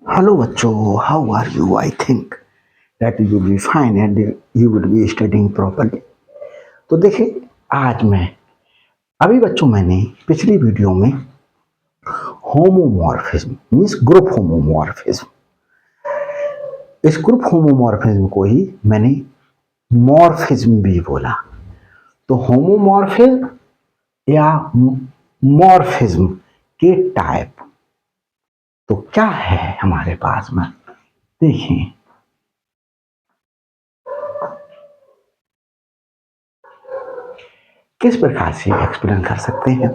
Hello बच्चों, how are you? I think that you will be fine and you will be studying properly. तो देखिए आज मैं अभी बच्चों मैंने पिछली वीडियो में होमोमॉर्फिज्म मीन्स ग्रुप होमोमॉर्फिज्म, इस ग्रुप होमोमॉर्फिज्म को ही मैंने मॉर्फिज्म भी बोला। तो होमोमॉर्फिज्म या मॉर्फिज्म के टाइप तो क्या है हमारे पास में, देखें। किस प्रकार से एक्सप्लेन कर सकते हैं।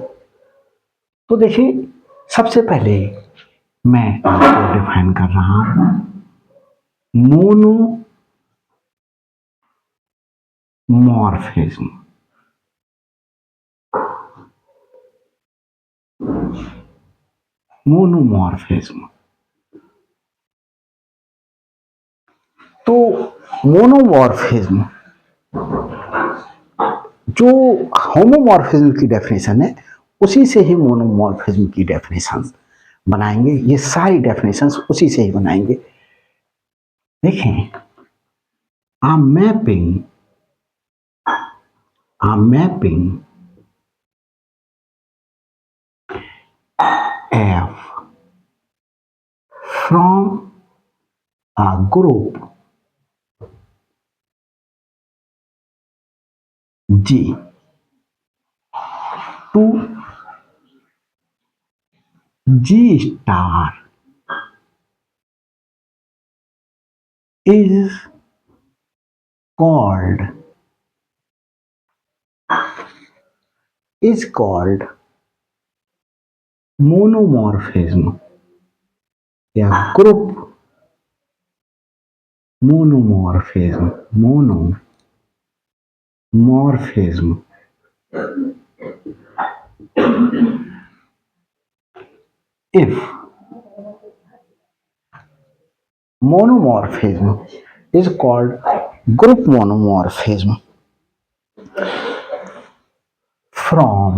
तो देखिए सबसे पहले मैं इसको डिफाइन कर रहा हूं, मोनोमॉर्फिज्म। मोनोमॉर्फिज्म तो मोनोमॉर्फिज्म जो होमोमॉर्फिज्म की डेफिनेशन है उसी से ही मोनोमॉर्फिज्म की डेफिनेशन बनाएंगे। ये सारी डेफिनेशंस उसी से ही बनाएंगे। देखें, आ mapping F from a group G to G star is called monomorphism या group monomorphism if monomorphism is called group monomorphism from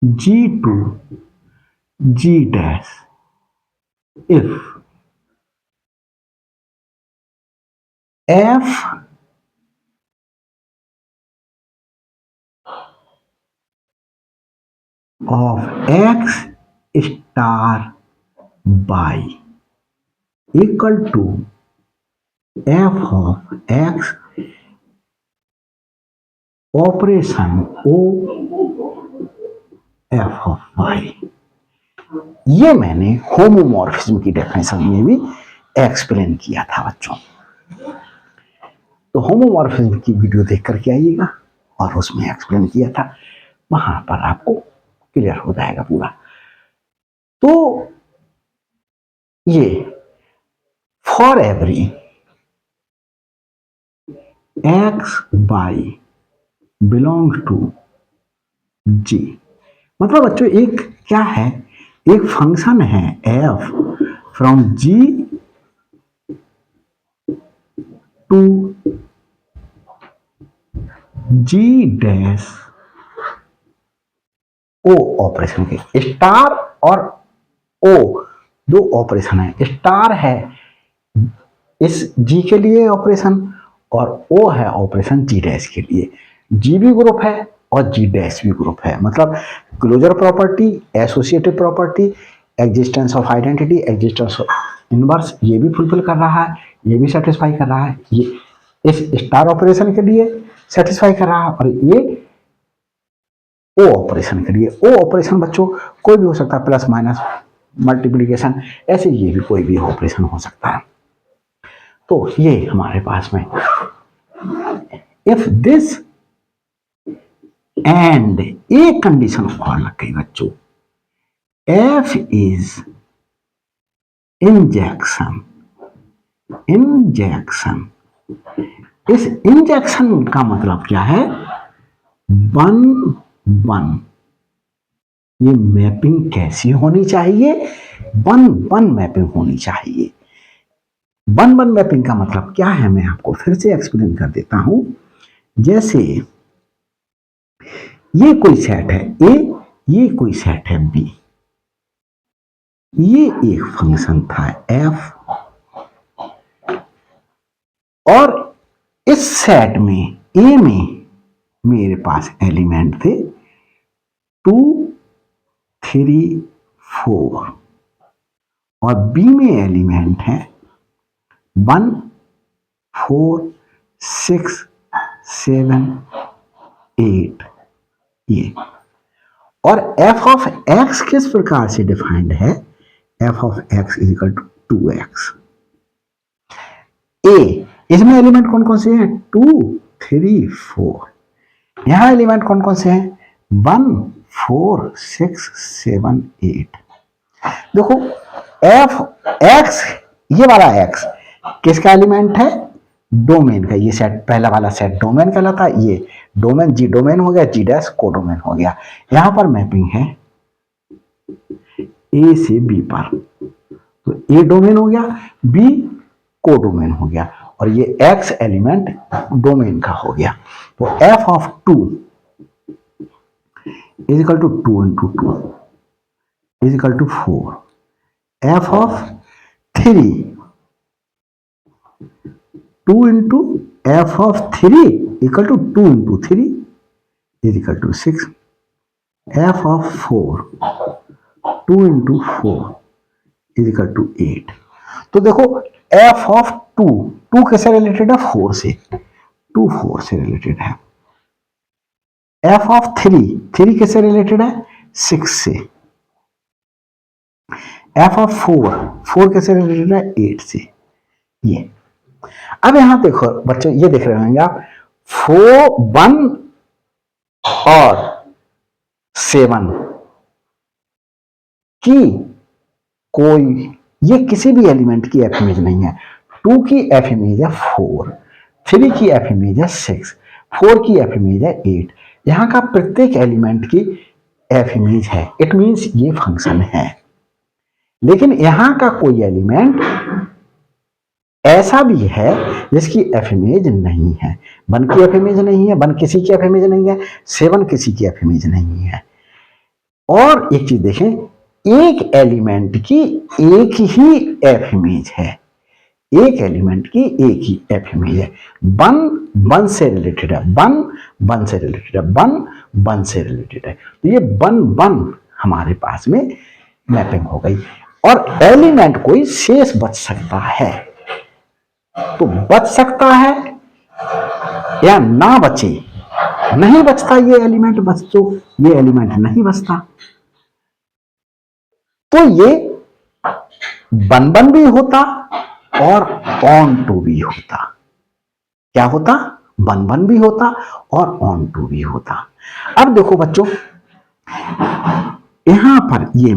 G to G dash if F of X star by equal to F of X operation O F of Y। ये मैंने homomorphism की definition में भी explain किया था बच्चों। तो homomorphism की वीडियो देख करके आइएगा और उसमें एक्सप्लेन किया था, वहां पर आपको क्लियर हो जाएगा पूरा। तो ये for every x y belongs to G, मतलब बच्चों एक क्या है, एक फंक्शन है F from G to G dash O operation के। स्टार और ओ दो ऑपरेशन है। स्टार है इस जी के लिए ऑपरेशन और ओ है ऑपरेशन जी डैश के लिए। जी भी ग्रुप है और जी डैश भी ग्रुप है, मतलब closure property, associative property, existence of identity, existence of inverse, ये भी फुलफिल कर रहा है, ये भी सेटिस्फाई कर रहा है। ये इस स्टार ऑपरेशन के लिए सेटिस्फाई कर रहा है और ये ओ ऑपरेशन के लिए। ओ ऑपरेशन बच्चों कोई भी हो सकता है, प्लस माइनस मल्टीप्लीकेशन, ऐसे ये भी कोई भी ऑपरेशन हो सकता है। तो ये हमारे पास में if this and a condition और लग गई बच्चों, एफ इज इंजेक्शन। इस इंजेक्शन का मतलब क्या है, 1-1। ये मैपिंग कैसी होनी चाहिए, 1-1 मैपिंग होनी चाहिए। 1-1 मैपिंग का मतलब क्या है, मैं आपको फिर से एक्सप्लेन कर देता हूं। जैसे ये कोई सेट है ए, ये कोई सेट है बी, ये एक फंक्शन था एफ, और इस सेट में ए में मेरे पास एलिमेंट थे 2, 3, 4 और बी में एलिमेंट है 1, 4, 6, 7, 8 ये। और एफ ऑफ एक्स किस प्रकार से डिफाइंड है? F of x is equal to 2x। A, इसमें एलिमेंट कौन कौन से हैं? 2, 3, 4। यहां एलिमेंट कौन कौन से हैं? 1, 4, 6, 7, 8। देखो एफ एक्स, ये वाला एक्स किसका एलिमेंट है? डोमेन का। ये सेट पहला वाला सेट डोमेन कहलाता है। ये डोमेन जी डोमेन हो गया, जी डैश कोडोमेन हो गया। यहां पर मैपिंग है ए से बी पर, तो ए डोमेन हो गया, बी कोडोमेन हो गया, और ये एक्स एलिमेंट डोमेन का हो गया। तो f of 2 is equal to 2 into 2 is equal to 4। F of 3, 2 into f of 3 equal to 2 into 3 is equal to 6। F of 4, 2 into 4 is equal to 8। तो देखो एफ ऑफ 2 कैसे related है? 4 से। 2 4 से रिलेटेड है। एफ ऑफ 3 कैसे related है? 6 से। एफ ऑफ 4 कैसे रिलेटेड है? 8 से। ये अब यहां देखो बच्चों, ये देख रहे होंगे आप 4, 1 और 7 की कोई, ये किसी भी एलिमेंट की एफ इमेज नहीं है। 2 की एफ इमेज है 4, 3 की एफ इमेज है 6, 4 की एफ इमेज है 8। यहां का प्रत्येक एलिमेंट की एफ इमेज है, इट मींस ये फंक्शन है। लेकिन यहां का कोई एलिमेंट ऐसा भी है जिसकी एफ इमेज नहीं है। 1 की एफ इमेज नहीं है, 1 किसी की एफ इमेज नहीं है, 7 किसी की एफ इमेज नहीं है। और एक चीज देखें, एक एलिमेंट की एक ही एफ इमेज है, एक एलिमेंट की एक ही एफ इमेज है। 1 से रिलेटेड है, 1 से रिलेटेड है, 1 से रिलेटेड है। तो ये 1 हमारे पास में मैपिंग हो गई। और एलिमेंट कोई शेष बच सकता है, तो बच सकता है या ना बचे। नहीं बचता ये एलिमेंट, बच्चों ये एलिमेंट नहीं बचता, तो ये 1 भी होता और ऑन टू भी होता। क्या होता? 1 भी होता और ऑन टू भी होता। अब देखो बच्चों, यहां पर ये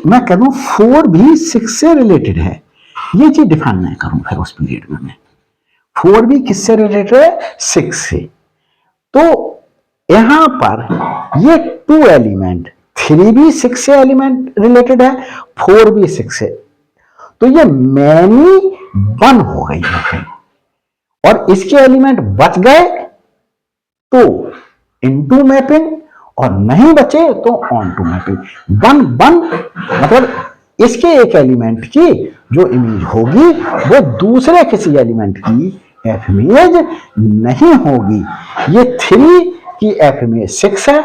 मैं कह दूं 4 भी 6 से रिलेटेड है, ये चीज डिफाइन नहीं करूं फिर उस पीरियड में मैं। 4 भी किससे रिलेटेड है? 6 से। तो यहां पर ये 2 एलिमेंट, 3 भी 6 से एलिमेंट रिलेटेड है, 4 भी 6 से, तो ये मैनी 1 हो गई है। और इसके एलिमेंट बच गए तो इनटू मैपिंग, और नहीं बचे तो ऑन टू मैपिंग। 1 मतलब इसके एक एलिमेंट की जो इमेज होगी वो दूसरे किसी एलिमेंट की एफ इमेज नहीं होगी। ये 3 की एफ इमेज 6 है,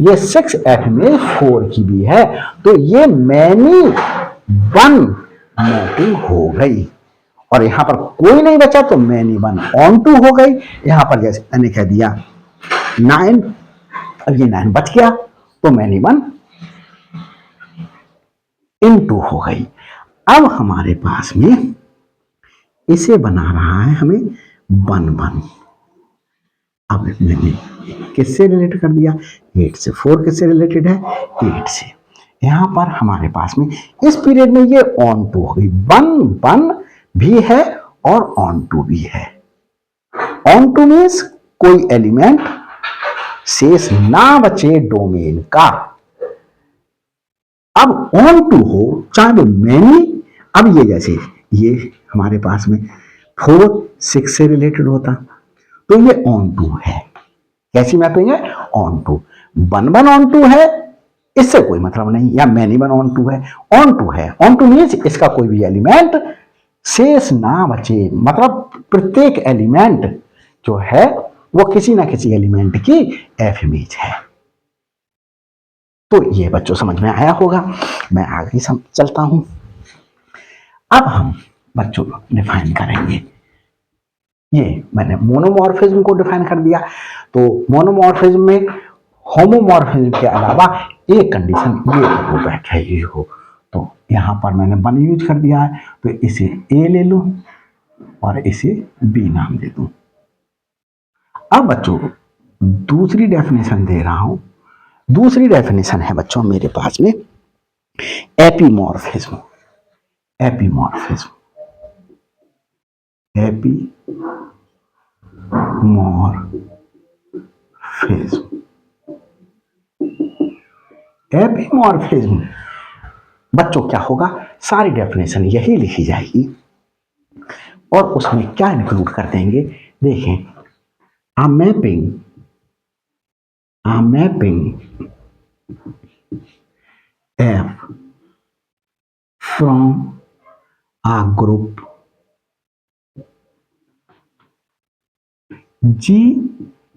ये 6 एफ इमेज 4 की भी है, तो ये मैनी 1 मैपिंग हो गई। और यहां पर कोई नहीं बचा तो मैनी 1 ऑन टू हो गई। यहां पर जैसे मैंने कह दिया 9, अब ये 9 बच गया तो मैनी 1 इनटू हो गई। अब हमारे पास में इसे बना रहा है हमें 1 अब मैंने किससे रिलेट कर दिया? 8 से। 4 किससे रिलेटेड है? 8 से। यहां पर हमारे पास में इस पीरियड में ये ऑन टू हो गई। 1 भी है और ऑन टू भी है। ऑन टू मीन्स कोई एलिमेंट शेष ना बचे डोमेन का। अब ऑन टू हो चाहे वो मैनी, अब ये जैसे ये हमारे पास में 4 6 से रिलेटेड होता तो ये ऑन टू है। कैसी मैपिंग है? Onto. One one onto है इससे कोई मतलब नहीं, या मैनी वन ऑन टू है, ऑन टू है, ऑन टू मीन्स इसका कोई भी एलिमेंट शेष ना बचे, मतलब प्रत्येक एलिमेंट जो है वो किसी ना किसी एलिमेंट की एफ इमेज है। तो ये बच्चों समझ में आया होगा, मैं आगे चलता हूं। अब हम बच्चों डिफाइन करेंगे, ये मैंने मोनोमॉर्फिज्म को डिफाइन कर दिया। तो मोनोमॉर्फिज्म में होमोमॉर्फिज्म के अलावा एक कंडीशन ये हो बैठे ये हो, तो यहां पर मैंने वन यूज कर दिया है, तो इसे ए ले लूं और इसे बी नाम दे दूं। अब बच्चों दूसरी डेफिनेशन दे रहा हूं। दूसरी डेफिनेशन है बच्चों मेरे पास में एपीमॉर्फिज्म। एपीमॉर्फिज्म, एपीमॉर्फिज्म बच्चों क्या होगा, सारी डेफिनेशन यही लिखी जाएगी और उसमें क्या इंक्लूड कर देंगे, देखें, a mapping f from a group G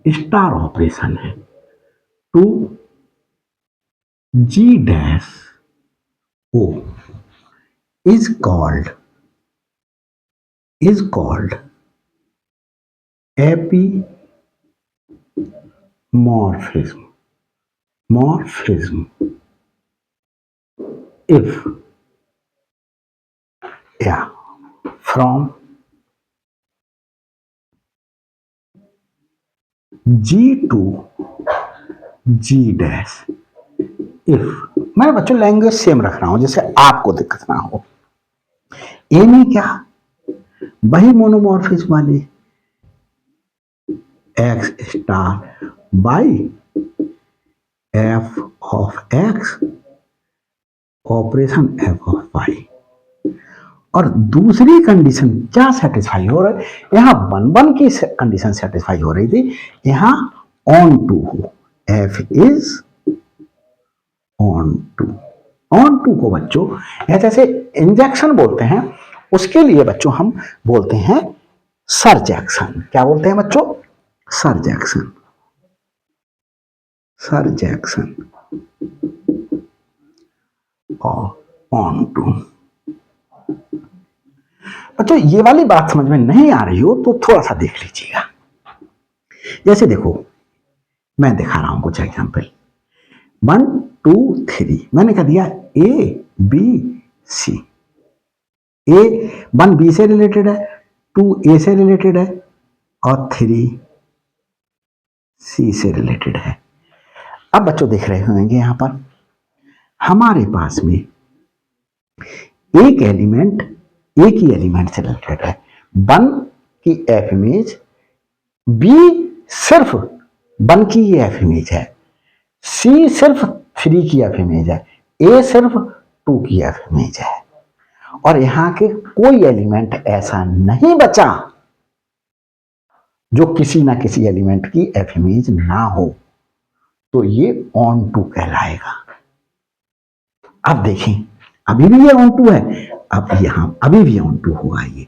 star operation है to G dash O is called epimorphism. If from G to G dash, if मैं बच्चों लैंग्वेज सेम रख रहा हूं जैसे आपको दिक्कत ना हो। ए में क्या, वही मोनोमॉर्फिज्म वाली x star by f of x operation f of y, और दूसरी कंडीशन क्या सेटिस्फाई हो रहा है, यहां वन वन की कंडीशन सेटिस्फाई हो रही थी, यहां ऑन टू हो, f is onto. Onto को बच्चों जैसे इंजेक्शन बोलते हैं, उसके लिए बच्चों हम बोलते हैं सर्जेक्शन। क्या बोलते हैं बच्चों, सर्जेक्शन। और ऑन टू। बच्चों ये वाली बात समझ में नहीं आ रही हो तो थोड़ा सा देख लीजिएगा। जैसे देखो मैं दिखा रहा हूं कुछ एग्जांपल, 1 2 3 मैंने कह दिया A B C, A 1 B से रिलेटेड है, 2 ए से रिलेटेड है और 3 सी से रिलेटेड है। अब बच्चों देख रहे होंगे यहां पर हमारे पास में एक एलिमेंट एक ही एलिमेंट से रिलेटेड है, 1 की एफ इमेज, बी सिर्फ 1 की ही एफ इमेज है, सी सिर्फ 3 की एफ इमेज है, ए सिर्फ 2 की एफ इमेज है, और यहां के कोई एलिमेंट ऐसा नहीं बचा जो किसी ना किसी एलिमेंट की एफ इमेज ना हो, तो ये ऑन टू कहलाएगा। अब देखें अभी भी ये ऑन टू है, अब यहां अभी भी ऑन टू होगा ये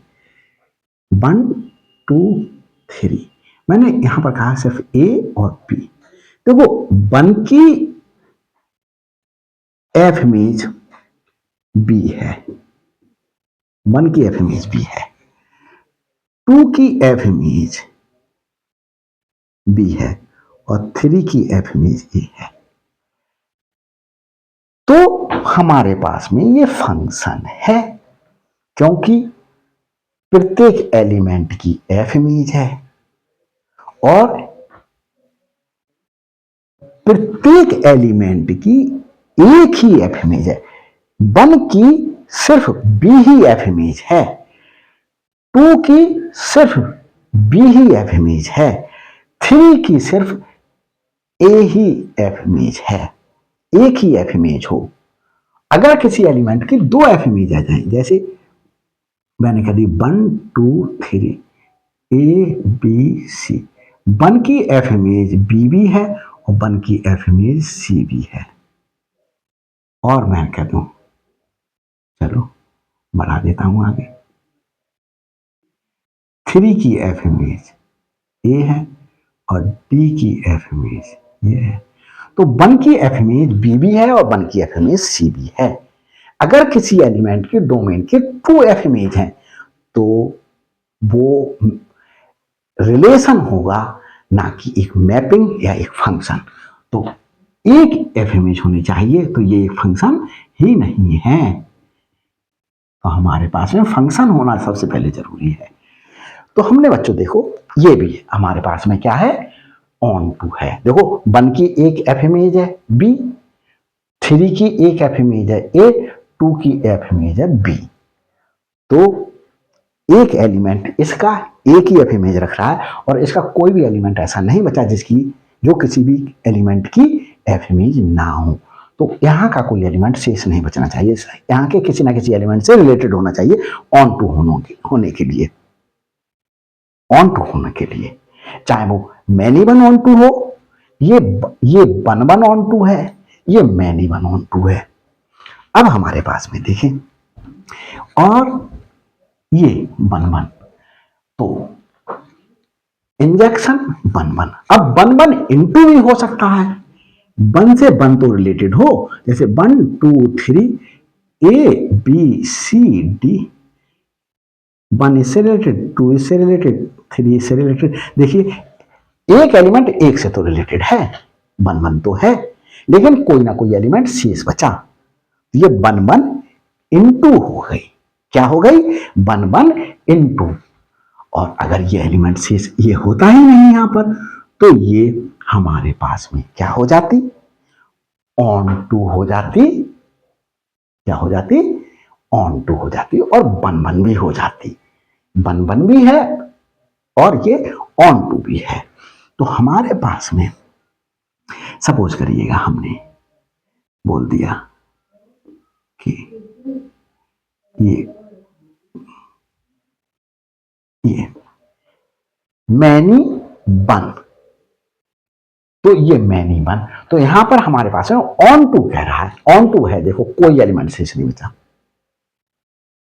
1 2 3, मैंने यहां पर कहा सिर्फ ए और बी। देखो 1 की एफ इमेज बी है, 1 की एफ इमेज बी है, 2 की एफ इमेज बी है और 3 की एफ इमेज ए है। तो हमारे पास में ये फंक्शन है क्योंकि प्रत्येक एलिमेंट की एफ इमेज है और प्रत्येक एलिमेंट की एक ही एफ इमेज है। 1 की सिर्फ बी ही एफ इमेज है, 2 की सिर्फ बी ही एफ इमेज है, 3 की सिर्फ ए ही एफ इमेज है। एक ही एफ इमेज हो, अगर किसी एलिमेंट की 2 एफ इमेज आ जाए, जैसे मैंने कह दी 1 2 3 ए बी सी, 1 की एफ इमेज बी भी है और 1 की एफ इमेज सी भी है। और मैं कह दूं, चलो बढ़ा देता हूं आगे, 3 की एफ इमेज ए है और डी की एफ इमेज ये है। तो 1 की एफ इमेज बी भी है और 1 की एफ इमेज सी भी है। अगर किसी एलिमेंट के डोमेन के 2 एफ इमेज हैं तो वो रिलेशन होगा, ना कि एक मैपिंग या एक फंक्शन। तो एक एफ इमेज होनी चाहिए, तो ये एक फंक्शन ही नहीं है। तो हमारे पास में फंक्शन होना सबसे पहले जरूरी है। तो हमने बच्चों देखो, ये भी हमारे पास में क्या है, ऑन टू है। देखो 1 की एक एफ इमेज है बी, 3 की एक एफ इमेज है ए, 2 की एफ इमेज है बी। तो एक एलिमेंट इसका एक ही एफ इमेज रख रहा है और इसका कोई भी एलिमेंट ऐसा नहीं बचा जो किसी भी एलिमेंट की एफ इमेज ना हो। तो यहाँ का कोई एलिमेंट शेष नहीं बचना चाहिए, यहाँ के किसी ना किसी एलिमेंट से रिलेटेड होना चाहिए ऑन टू होने के लिए, ऑन टू होने के लिए। चाहे वो मैनी वन ऑन टू हो, ये 1 ऑन टू है, ये मैनी वन ऑन टू है। अब हमारे पास में देखें, और ये 1 तो इंजेक्शन 1 अब 1 इंटू भी हो सकता है, 1 से 1 तो रिलेटेड हो, जैसे 1 2 3 ए बी सी डी, 1 इससे रिलेटेड, 2 इससे रिलेटेड, 3 इससे रिलेटेड। देखिए एक एलिमेंट एक से तो रिलेटेड है, 1 तो है, लेकिन कोई ना कोई एलिमेंट शेष बचा, ये 1 इंटू हो गई। क्या हो गई? 1 इंटू। और अगर ये एलिमेंट शेष ये होता ही नहीं यहां पर, तो ये हमारे पास में क्या हो जाती? ऑन टू हो जाती। क्या हो जाती? ऑन टू हो जाती और 1 भी हो जाती। 1 भी है और ये ऑन टू भी है। तो हमारे पास में सपोज करिएगा हमने बोल दिया कि ये मैनी वन, तो ये मैनी वन, तो यहां पर हमारे पास में ऑन टू कह रहा है, ऑन टू है। देखो कोई एलिमेंट शेष नहीं बचा,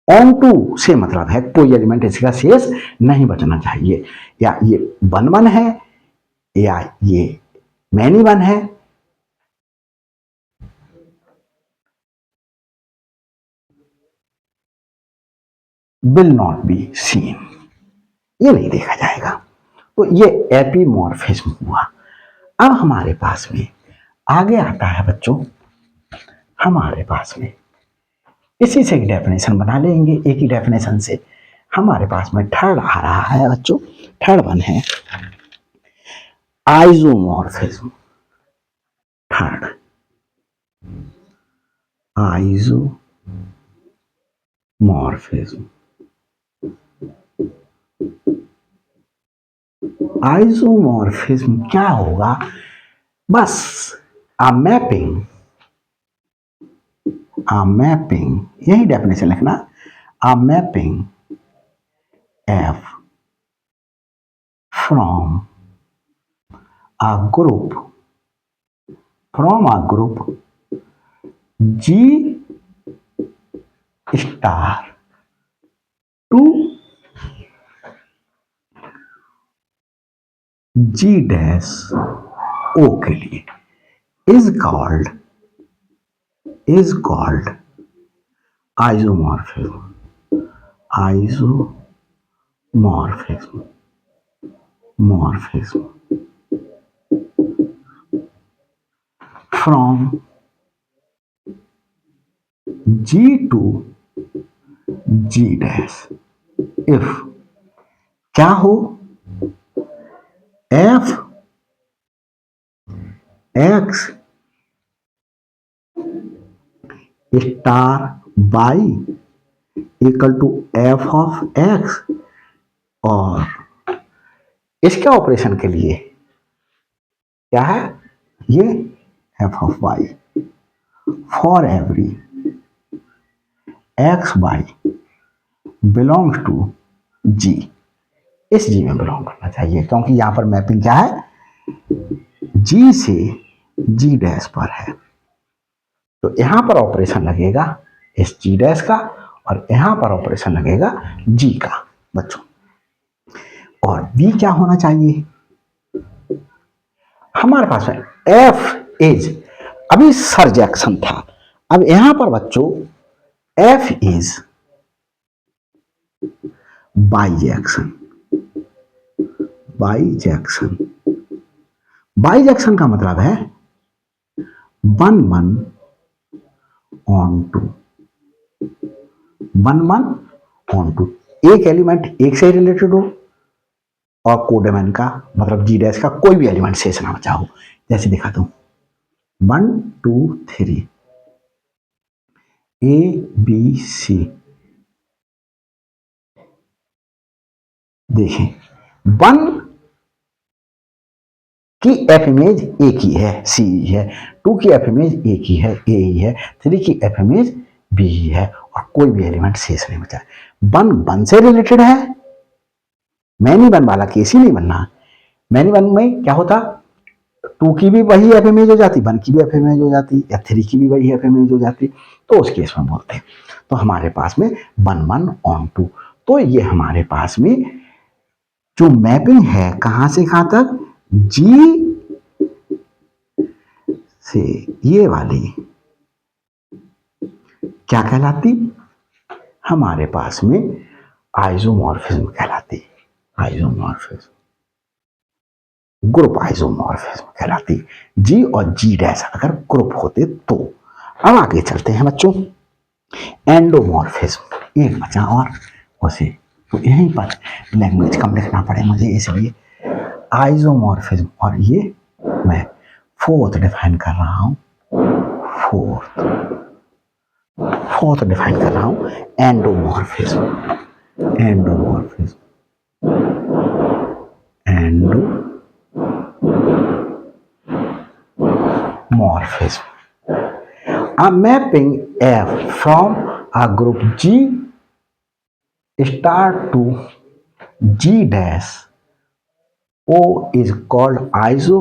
ऑन टू से मतलब है कोई एलिमेंट इसका शेष नहीं बचना चाहिए। या ये 1 है या ये मैनी वन है, विल नॉट बी सीन, ये नहीं देखा जाएगा। तो ये एपीमॉर्फिज्म हुआ। अब हमारे पास में आगे आता है बच्चों, हमारे पास में इसी से एक डेफिनेशन बना लेंगे, एक ही डेफिनेशन से। हमारे पास में थर्ड आ रहा है बच्चों, थर्ड वन है आइसोमॉर्फिज्म। Third isomorphism. आइसोमॉर्फिज्म क्या होगा? बस a mapping, यही डेफिनेशन लिखना, a mapping f from a group G star to G dash O के लिए is called isomorphism from G to G dash if क्या हो? f x star y equal to f of x, और इसके operation के लिए क्या है? ये f of y for every x y belongs to g, इस g में बिलोंग करना चाहिए, क्योंकि यहां पर मैपिंग क्या है? जी से जी डैश पर है, तो यहां पर ऑपरेशन लगेगा इस जी डैश का और यहां पर ऑपरेशन लगेगा जी का बच्चों। और बी क्या होना चाहिए हमारे पास में, एफ इज, अभी सरजैक्शन था, अब यहां पर बच्चों एफ इज बाइजैक्शन। बाइजैक्शन, बाइजैक्शन का मतलब है 1 1 ऑन टू, 1 1 ऑन टू, एक एलिमेंट एक से रिलेटेड हो और कोडेमन का मतलब जी डैश का कोई भी एलिमेंट शेष ना बचा हो। जैसे दिखाता हूं 1 2 3 ए बी सी, देखें 1 की एफ इमेज एक ही है सी ही है, 2 की एफ इमेज एक ही है ए ही है, 3 की एफ इमेज बी ही है और कोई भी एलिमेंट शेष नहीं बचा है। 1 1 से रिलेटेड है, मैनी 1 वाला केस ही नहीं बनना। मैनी 1 में क्या होता 2 की भी वही एफ इमेज हो जाती, 1 की भी एफ इमेज हो जाती या 3 की भी वही एफ इमेज हो जाती, तो उस केस में बोलते हैं। तो हमारे पास में 1 1 ऑन टू, तो ये हमारे पास में जो मैपिंग है कहां से कहां तक, जी से ये वाली क्या कहलाती हमारे पास में आइसोमॉर्फिज्म कहलाती, आइसोमॉर्फिज्म, ग्रुप आइसोमॉर्फिज्म कहलाती। जी और जी डैश अगर ग्रुप होते तो। अब आगे चलते हैं बच्चों, एंडोमॉर्फिज्म एक बचा और उसे, तो यहीं पर लैंग्वेज कम लिखना पड़े मुझे इसलिए आइसोमॉर्फिज्म, और ये मैं फोर्थ डिफाइन कर रहा हूं, फोर्थ डिफाइन कर रहा हूं एंडोमॉर्फिज्म, एंडोमॉर्फिज्म, एंडोमॉर्फिज्म, a mapping F from a group G star to G dash O is called iso,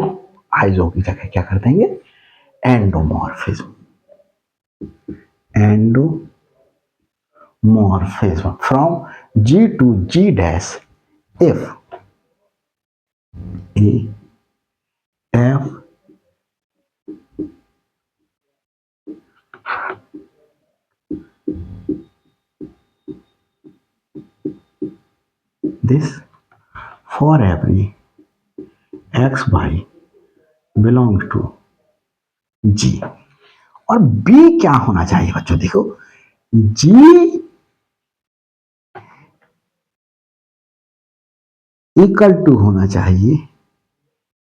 iso की जगह क्या कर देंगे एंडोमॉर्फिज्म, एंडोमॉर्फिज्म from G to G dash if A F this for every x y belongs to G। और B क्या होना चाहिए बच्चों, देखो G इक्वल टू होना चाहिए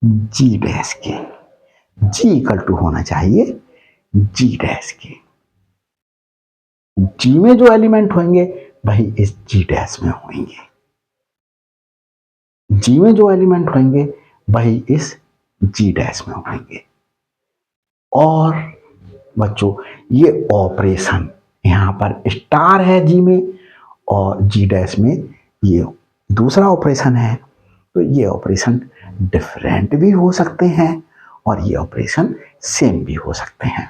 G डैश के, G इक्वल टू होना चाहिए G डैश के। G में जो एलिमेंट होंगे वही इस G डैश में होंगे, G में जो एलिमेंट होंगे वही इस G डैश में होंगे। और बच्चों ये ऑपरेशन यहां पर स्टार है G में और G डैश में ये दूसरा ऑपरेशन है, तो ये ऑपरेशन डिफरेंट भी हो सकते हैं और ये ऑपरेशन सेम भी हो सकते हैं।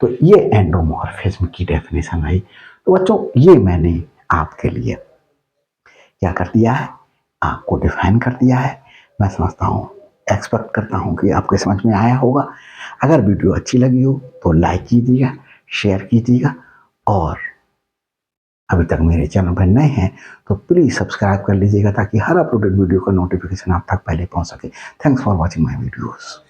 तो ये एंडोमॉर्फिज्म की डेफिनेशन आई। तो बच्चों ये मैंने आपके लिए क्या कर दिया है, आपको डिफाइन कर दिया है। मैं समझता हूँ, एक्सपेक्ट करता हूँ कि आपके समझ में आया होगा। अगर वीडियो अच्छी लगी हो तो लाइक कीजिएगा, शेयर कीजिएगा और अभी तक मेरे चैनल पर नए हैं तो प्लीज़ सब्सक्राइब कर लीजिएगा ताकि हर अपलोडेड वीडियो का नोटिफिकेशन आप तक पहले पहुंच सके। Thanks for watching my videos.